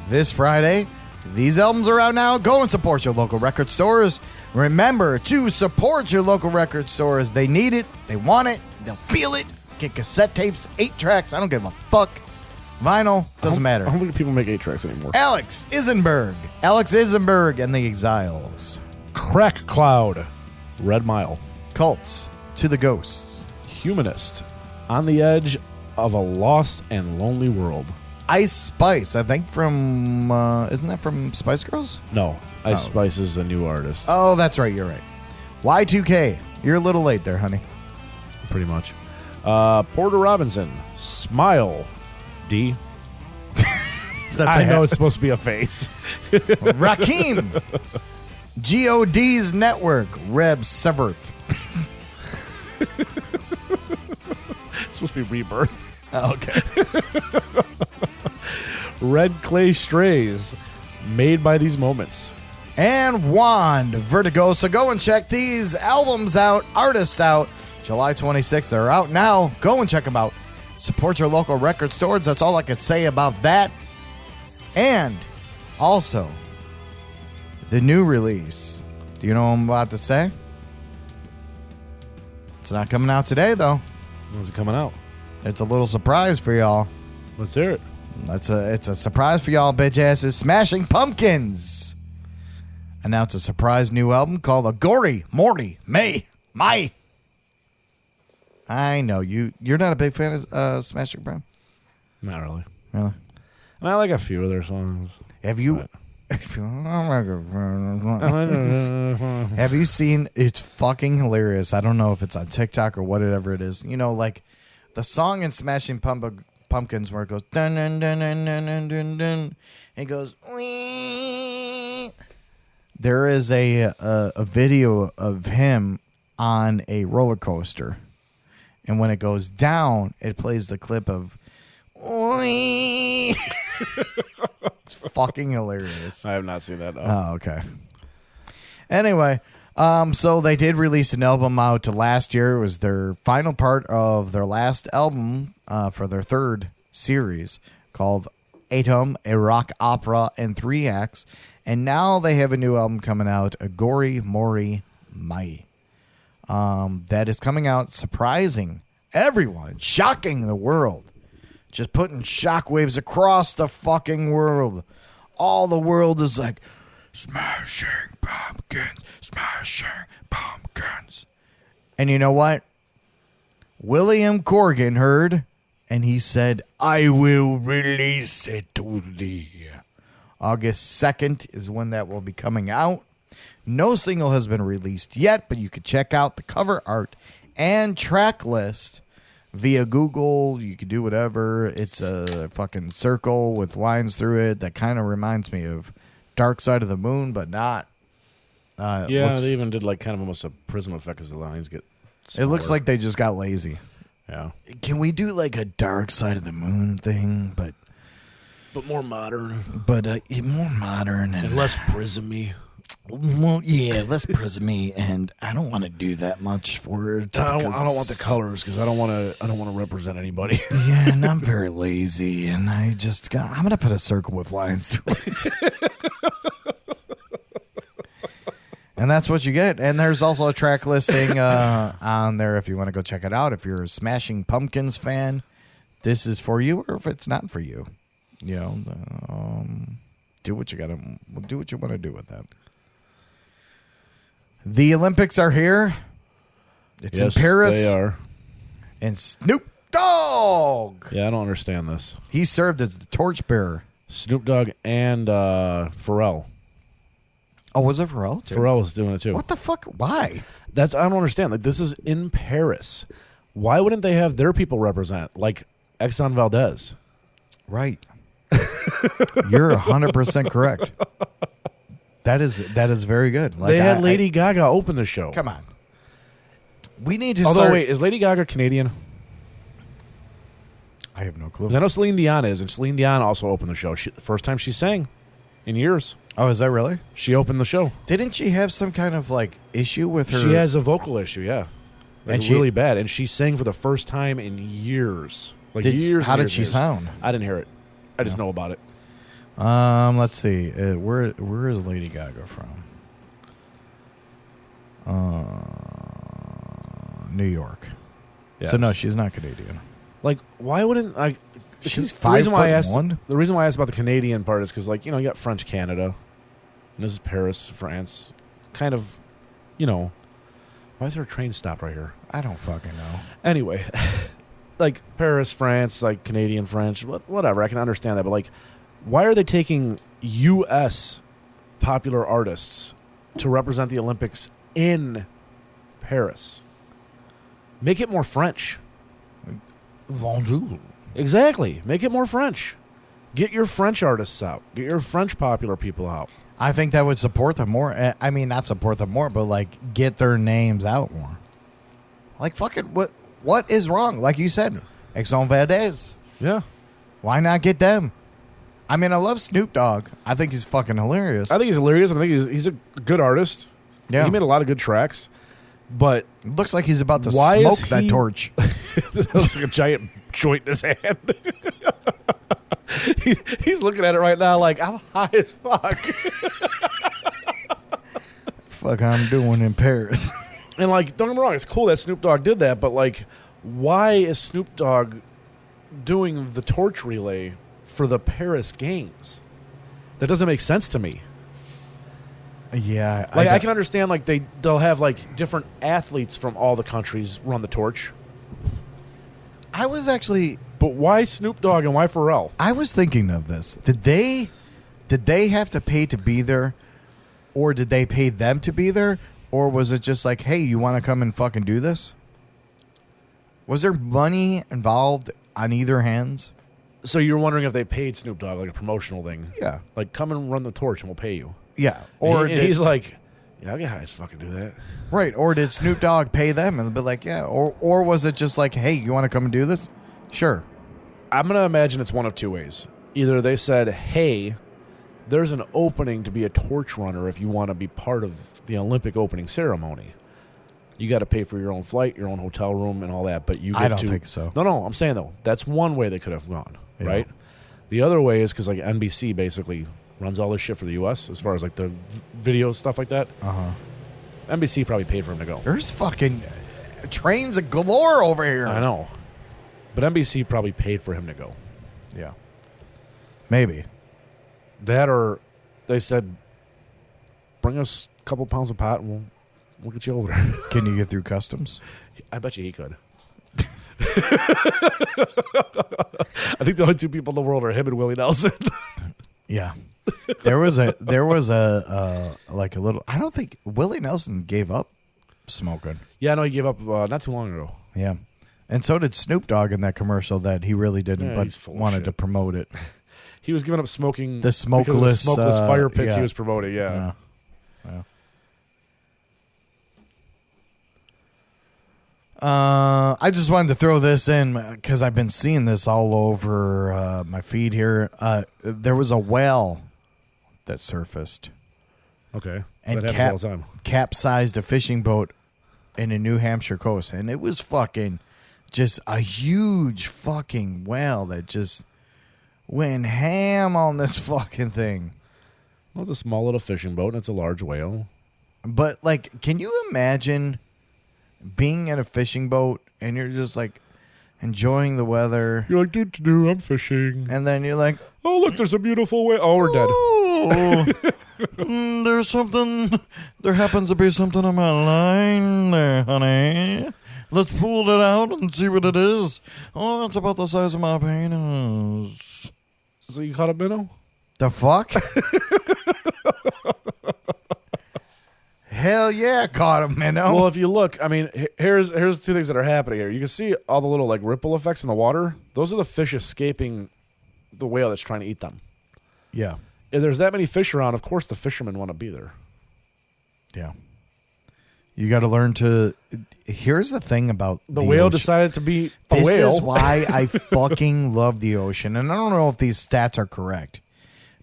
This Friday. These albums are out now. Go and support your local record stores. Remember to support your local record stores. They need it. They want it. They'll feel it. Get cassette tapes, 8 tracks. I don't give a fuck. Vinyl, doesn't matter. I don't think people make 8 tracks anymore. Alex Isenberg and the Exiles. Crack Cloud. Red Mile. Cults to the Ghosts. Humanist. On the Edge of a Lost and Lonely World. Ice Spice, I think from, isn't that from Spice Girls? No, Ice Spice is a new artist. Oh, that's right. You're right. Y2K. You're a little late there, honey. Pretty much. Porter Robinson. Smile. D. I know it's supposed to be a face. Rakim. GOD's Network. Reb Severth. It's supposed to be Rebirth. Oh, okay. Red Clay Strays. Made by These Moments. And Wand Vertigo. So go and check these albums out, artists out. July 26th. They're out now. Go and check them out. Support your local record stores. That's all I can say about that. And also, the new release. Do you know what I'm about to say? It's not coming out today, though. When's it coming out? It's a little surprise for y'all. Let's hear it. It's a surprise for y'all, bitch asses. Smashing Pumpkins announced a surprise new album called A Gory Morty May. I know you're not a big fan of Smashing Pumpkins. Not really. Really? I like a few of their songs. Have you? Have you seen? It's fucking hilarious. I don't know if it's on TikTok or whatever it is. You know, like the song in Smashing Pumpkins where it goes dun dun dun dun dun dun dun dun. It goes. Wee. There is a video of him on a roller coaster, and when it goes down, it plays the clip of. Wee. It's fucking hilarious. I have not seen that. Oh, okay. Anyway, so they did release an album out to last year. It was their final part of their last album for their third series called Atom, a rock opera in 3 acts. And now they have a new album coming out, A Gory Mori Mai. That is coming out, surprising everyone, shocking the world. Just putting shockwaves across the fucking world. All the world is like, smashing pumpkins. And you know what? William Corgan heard, and he said, I will release it to thee. August 2nd is when that will be coming out. No single has been released yet, but you can check out the cover art and track list via Google. You can do whatever. It's a fucking circle with lines through it that kind of reminds me of Dark Side of the Moon, but not. They even did like kind of almost a prism effect as the lines get smaller. It looks like they just got lazy. Yeah. Can we do like a Dark Side of the Moon thing, but more modern. But more modern and less prismy. Well, yeah, less prismy, and I don't want to do that much for it. I don't want the colors because I don't want to represent anybody. Yeah, and I'm very lazy, and I'm gonna put a circle with lines through it. And that's what you get. And there's also a track listing on there if you want to go check it out. If you're a Smashing Pumpkins fan, this is for you, or if it's not for you, do what you do what you want to do with that. The Olympics are here. It's in Paris. They are. And Snoop Dogg. Yeah, I don't understand this. He served as the torchbearer. Snoop Dogg and Pharrell. Oh, was it Pharrell too? Pharrell was doing it too. What the fuck? Why? I don't understand. Like, this is in Paris. Why wouldn't they have their people represent? Like Exxon Valdez. Right. You're 100% correct. That is very good. Like, they had Lady Gaga open the show. Come on. We need to wait, is Lady Gaga Canadian? I have no clue. 'Cause I know Celine Dion is, and Celine Dion also opened the show. The first time she sang in years. Oh, is that really? She opened the show. Didn't she have some kind of like issue with her? She has a vocal issue, yeah. Like, really bad. And she sang for the first time in years. Like years. How and did years she and years. sound? I didn't hear it. I just know about it. Let's see. Where is Lady Gaga from? New York. Yes. So no, she's not Canadian. Like, why wouldn't I? She's the reason why I 5'1". The reason why I asked about the Canadian part is because, like, you got French Canada, and this is Paris, France. Kind of, why is there a train stop right here? I don't fucking know. Anyway, like Paris, France, like Canadian French, whatever. I can understand that, but like, why are they taking U.S. popular artists to represent the Olympics in Paris? Make it more French. Bonjour. Exactly. Make it more French. Get your French artists out. Get your French popular people out. I think that would support them more. I mean, not support them more, but like get their names out more. Like fucking what is wrong? Like you said, Exxon Valdez. Yeah. Why not get them? I mean, I love Snoop Dogg. I think he's fucking hilarious. I think he's hilarious. I think he's a good artist. Yeah. He made a lot of good tracks. But it looks like he's about to smoke that torch. That looks like a giant joint in his hand. He's looking at it right now like, I'm high as fuck. Fuck I'm doing in Paris. And like, don't get me wrong, it's cool that Snoop Dogg did that, but like, why is Snoop Dogg doing the torch relay for the Paris Games? That doesn't make sense to me. Yeah. Like, I can understand, like, they'll have, like, different athletes from all the countries run the torch. I was actually... But why Snoop Dogg and why Pharrell? I was thinking of this. Did they have to pay to be there? Or did they pay them to be there? Or was it just like, hey, you want to come and fucking do this? Was there money involved on either hands? So you're wondering if they paid Snoop Dogg, like a promotional thing? Yeah. Like, come and run the torch and we'll pay you. Yeah. Or he's like, yeah, I'll get high as fucking do that. Right. Or did Snoop Dogg pay them and be like, yeah. Or was it just like, hey, you want to come and do this? Sure. I'm going to imagine it's one of two ways. Either they said, hey, there's an opening to be a torch runner if you want to be part of the Olympic opening ceremony. You got to pay for your own flight, your own hotel room, and all that. But you get I don't think so. No, I'm saying, though, that's one way they could have gone, Yeah. right? The other way is because, like, NBC basically runs all this shit for the U.S. as far as, like, the video stuff like that. Uh-huh. NBC probably paid for him to go. There's fucking trains galore over here. I know. But NBC probably paid for him to go. Yeah. Maybe. That or they said, bring us a couple pounds of pot and we'll get you over there. Can you get through customs? I bet you he could. I think the only two people in the world are him and Willie Nelson. Yeah. There was a like a little. I don't think Willie Nelson gave up smoking. Yeah, no, he gave up not too long ago. Yeah. And so did Snoop Dogg in that commercial that he really didn't, Yeah, but he's full of wanted shit. to promote it. He was giving up smoking The smokeless, because of the smokeless fire pits yeah. he was promoting. Yeah. Yeah. I just wanted to throw this in because I've been seeing this all over my feed here. There was a whale that surfaced Okay. and that happens all the time. capsized a fishing boat in a New Hampshire coast, and it was fucking just a huge fucking whale that just went ham on this fucking thing. Well, it's a small little fishing boat, and it's a large whale. But like, can you imagine being in a fishing boat and you're just like enjoying the weather, You're like, do, I'm fishing. and then you're like, Oh, look, there's a beautiful whale. Oh, we're dead. oh, there's something. There happens to be something on my line there, honey. Let's pull it out and see what it is. Oh, it's about the size of my penis. So you caught a minnow? The fuck? Hell yeah, caught a minnow. Well, if you look, I mean, here's two things that are happening here. You can see all the little like ripple effects in the water. Those are the fish escaping the whale that's trying to eat them. Yeah, If there's that many fish around, of course the fishermen want to be there. yeah. You got to learn to. Here's the thing about The whale ocean. decided to be a This whale. is why I fucking love the ocean. And I don't know if these stats are correct,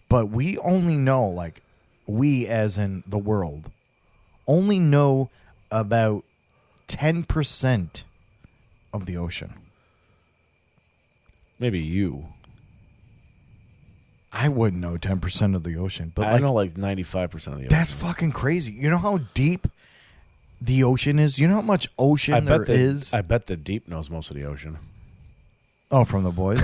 but we only know, like, we as in the world, only know about 10% of the ocean. Maybe you. I wouldn't know 10% of the ocean, but I like, know like 95% of the ocean. that's fucking crazy. You know how deep the ocean is? You know how much ocean there is? I bet the deep knows most of the ocean. Oh, from the boys.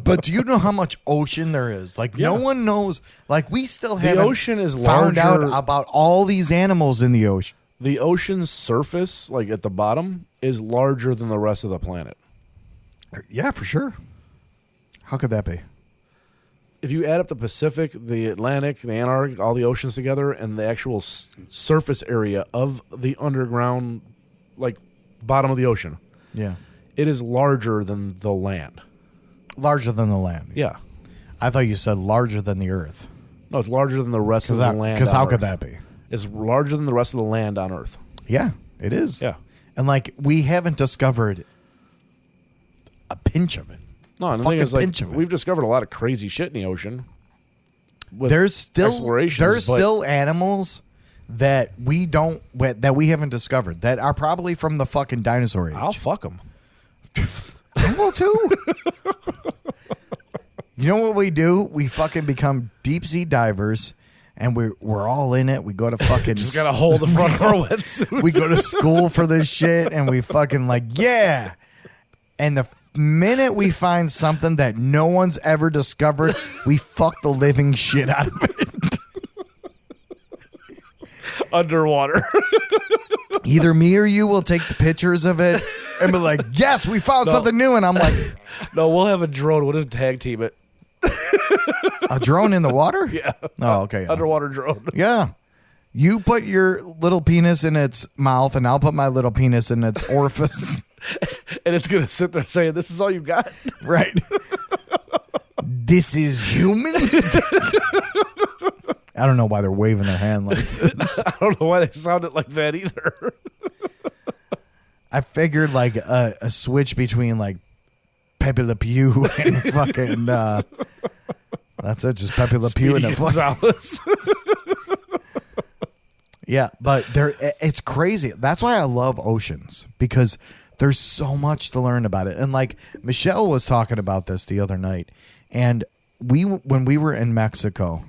But do you know how much ocean there is? Like, no one knows. Like, we still The haven't ocean is found out larger- about all these animals in the ocean. The ocean's surface, like at the bottom, is larger than the rest of the planet. Yeah, for sure. How could that be? If you add up the Pacific, the Atlantic, the Antarctic, all the oceans together, and the actual surface area of the underground, like bottom of the ocean, Yeah. it is larger than the land. Larger than the land. Yeah. I thought you said larger than the earth. No, it's larger than the rest of the land. Because on how could Earth. that be? It's larger than the rest of the land on Earth. Yeah, it is. Yeah. And, like, we haven't discovered a pinch of it. No, and the Fucking thing is, like, pinch of it. we've discovered a lot of crazy shit in the ocean. With There's still explorations, there's but still animals that we haven't discovered that are probably from the fucking dinosaur age. I'll fuck them. I will too. You know what we do? We fucking become deep sea divers, and we're all in it. We go to fucking Just gotta hold the front of our wetsuit. we go to school for this shit, and we fucking like yeah. And the minute we find something that no one's ever discovered, we fuck the living shit out of it. Underwater. Either me or you will take the pictures of it and be like, yes, we found something new. And I'm like, No, we'll have a drone. We'll just tag team it. a drone in the water? Yeah. Oh, okay. Underwater drone. Yeah. You put your little penis in its mouth, and I'll put my little penis in its orifice. And it's going to sit there saying, this is all you got? Right. This is humans? I don't know why they're waving their hand like this. I don't know why they sounded like that either. I figured like a switch between like Pepe Le Pew and fucking that's it, just Pepe Le Pew and a fucking Gonzalez. yeah, but it's crazy. That's why I love oceans, because there's so much to learn about it. And like Michelle was talking about this the other night, and when we were in Mexico,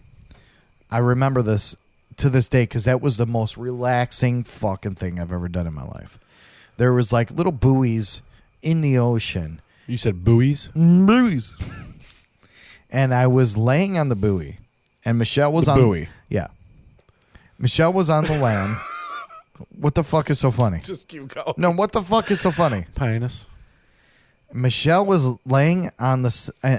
I remember this to this day because that was the most relaxing fucking thing I've ever done in my life. There was like little buoys in the ocean. You said buoys? Buoys. And I was laying on the buoy, and Michelle was on buoy. Yeah. Michelle was on the land. What the fuck is so funny? Just keep going. No, what the fuck is so funny? Pinus. Michelle was laying on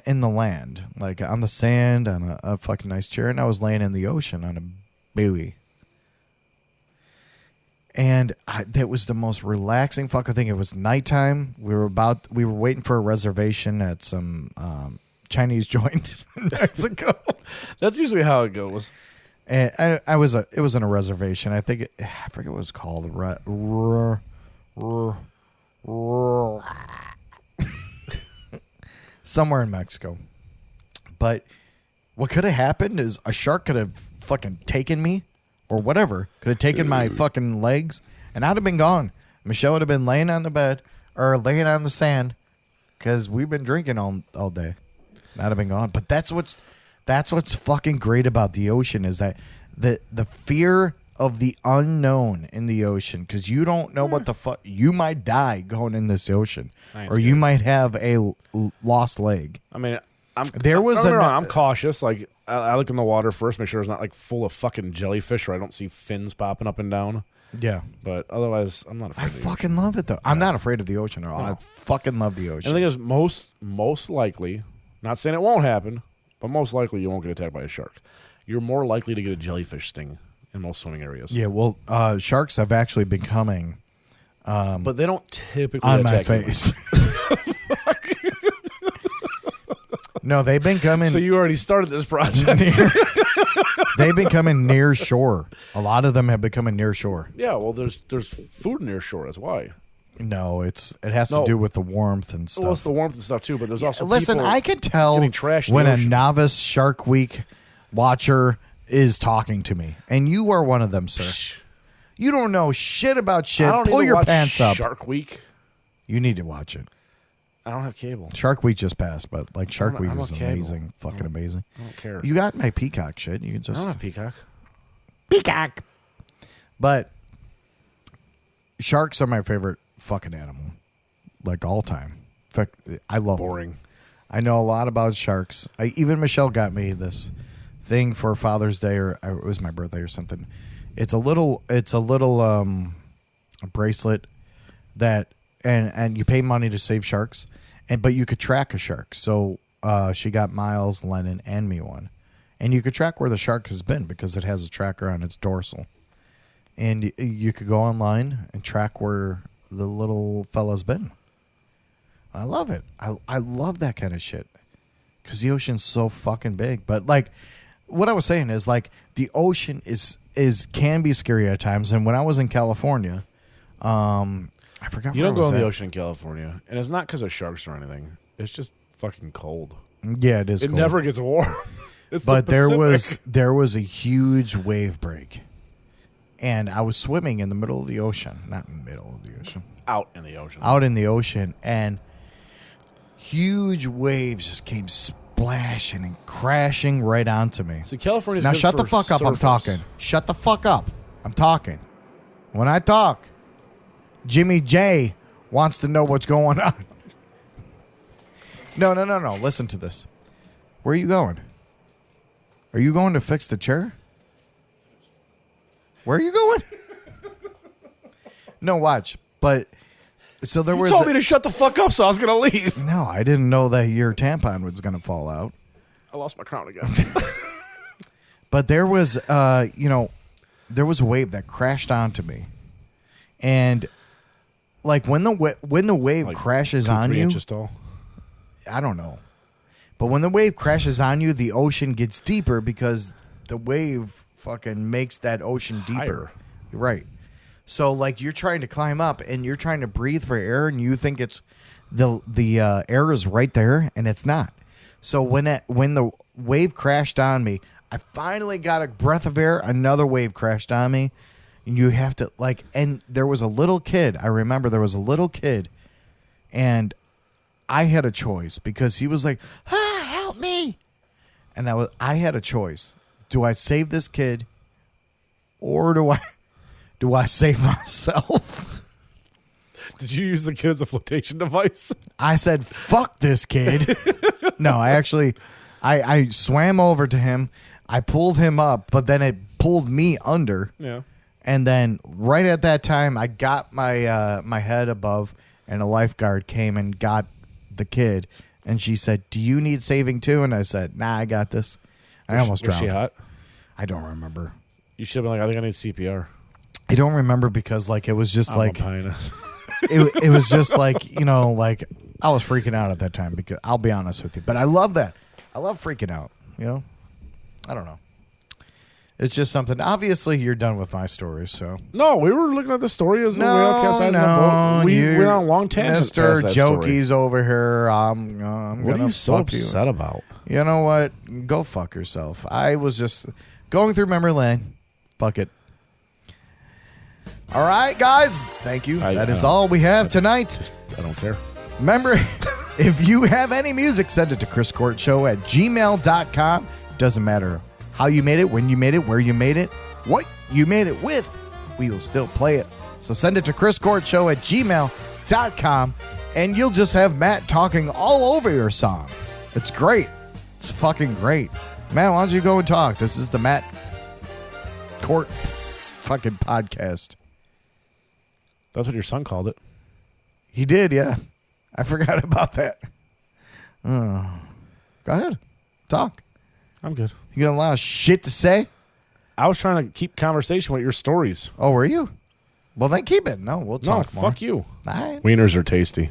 in the land, like on the sand, on a fucking nice chair, and I was laying in the ocean on a buoy. And that was the most relaxing fucking thing. It was nighttime. We were waiting for a reservation at some Chinese joint in Mexico. That's usually how it goes. And it was in a reservation. I think I forget what it was called. Somewhere in Mexico. But what could have happened is a shark could have fucking taken me or whatever. Could have taken my fucking legs and I'd have been gone. Michelle would have been laying on the bed or laying on the sand because we've been drinking all day. I'd have been gone. But that's what's fucking great about the ocean is that the fear of the unknown in the ocean, because you don't know what the fuck. You might die going in this ocean, or you might have a lost leg. I mean, I'm cautious. Like I look in the water first, make sure it's not like full of fucking jellyfish, or I don't see fins popping up and down. Yeah, but otherwise, I'm not afraid. I fucking love it though. I'm not afraid of the ocean at all. I fucking love the ocean. And the thing is, most likely, not saying it won't happen, but most likely you won't get attacked by a shark. You're more likely to get a jellyfish sting in most swimming areas. Yeah, well, sharks have actually been coming, but they don't typically on my attack face. No, they've been coming. So you already started this project. They've been coming near shore. A lot of them have been coming near shore. Yeah, well, there's food near shore. That's why. No, it has to do with the warmth and stuff. Well, it's the warmth and stuff too, but there's also listen. I can tell when a novice Shark Week watcher is talking to me, and you are one of them, sir. You don't know shit about shit. Pull your pants up. Shark Week. You need to watch it. I don't have cable. Shark Week just passed, but like Shark Week is amazing, fucking amazing. I don't care. You got my Peacock shit. You can just I don't have Peacock. Peacock. But sharks are my favorite fucking animal, like all time. In fact, I love boring. Them. I know a lot about sharks. Even Michelle got me this thing for Father's Day, or it was my birthday or something. It's a little a bracelet that. And you pay money to save sharks, but you could track a shark. So she got Miles, Lennon, and me one. And you could track where the shark has been because it has a tracker on its dorsal. And you could go online and track where the little fella's been. I love it. I love that kind of shit because the ocean's so fucking big. But like what I was saying is like the ocean can be scary at times. And when I was in California, I forgot. You don't go in the ocean in California, and it's not because of sharks or anything. It's just fucking cold. Yeah, it is. It cold. Never gets warm. But there was a huge wave break, and I was swimming in the middle of the ocean, not in the middle of the ocean, out in the ocean, and huge waves just came splashing and crashing right onto me. So California's now good shut for the fuck up. surfers. I'm talking. Shut the fuck up. I'm talking. When I talk. Jimmy J wants to know what's going on. No. Listen to this. Where are you going? Are you going to fix the chair? Where are you going? No, watch. But so there was. You told me to shut the fuck up, so I was going to leave. No, I didn't know that your tampon was going to fall out. I lost my crown again. But there was, there was a wave that crashed onto me, and. Like when the wave like crashes on you, tall? I don't know, but when the wave crashes on you, the ocean gets deeper because the wave fucking makes that ocean deeper. Higher. You're right. So like you're trying to climb up and you're trying to breathe for air, and you think it's the air is right there, and it's not. So when the wave crashed on me, I finally got a breath of air. Another wave crashed on me. And you have to and there was a little kid. I remember there was a little kid, and I had a choice because he was like, help me. And I had a choice. Do I save this kid or do I save myself? Did you use the kid as a flotation device? I said, fuck this kid. No, I swam over to him. I pulled him up, but then it pulled me under. Yeah. And then right at that time, I got my head above, and a lifeguard came and got the kid. And she said, do you need saving too? And I said, nah, I got this. I almost drowned. Was she hot? I don't remember. You should have been like, I think I need CPR. I don't remember because like it was just I'm like a pine. it was just like, you know, like I was freaking out at that time because I'll be honest with you. But I love that. I love freaking out, you know? I don't know. It's just something. Obviously, you're done with my stories, so. No, we were looking at the story as we all capsized on the boat. We went on a long tangent. Mr. Jokey's over here. I'm what gonna are you so fuck upset you. about? You know what? Go fuck yourself. I was just going through memory lane. Fuck it. All right, guys. Thank you. That is all we have tonight. I don't care. Remember, if you have any music, send it to chriscourtshow@gmail.com. Doesn't matter how you made it, when you made it, where you made it, what you made it with. We will still play it. So send it to chriscourtshow@gmail.com, and you'll just have Matt talking all over your song. It's great. It's fucking great. Matt, why don't you go and talk? This is the Matt Court fucking podcast. That's what your son called it. He did, yeah. I forgot about that. Go ahead. Talk. I'm good. You got a lot of shit to say? I was trying to keep conversation with your stories. Oh, were you? Well, then keep it. No, we'll talk more. Fuck you. All right. Wieners are tasty.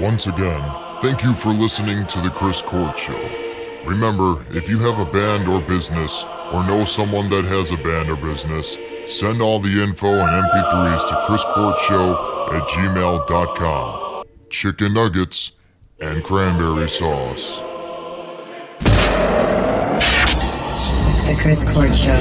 Once again, thank you for listening to The Chris Court Show. Remember, if you have a band or business, or know someone that has a band or business, send all the info and MP3s to chriscourtshow@gmail.com. Chicken nuggets and cranberry sauce. The Chris Court Show.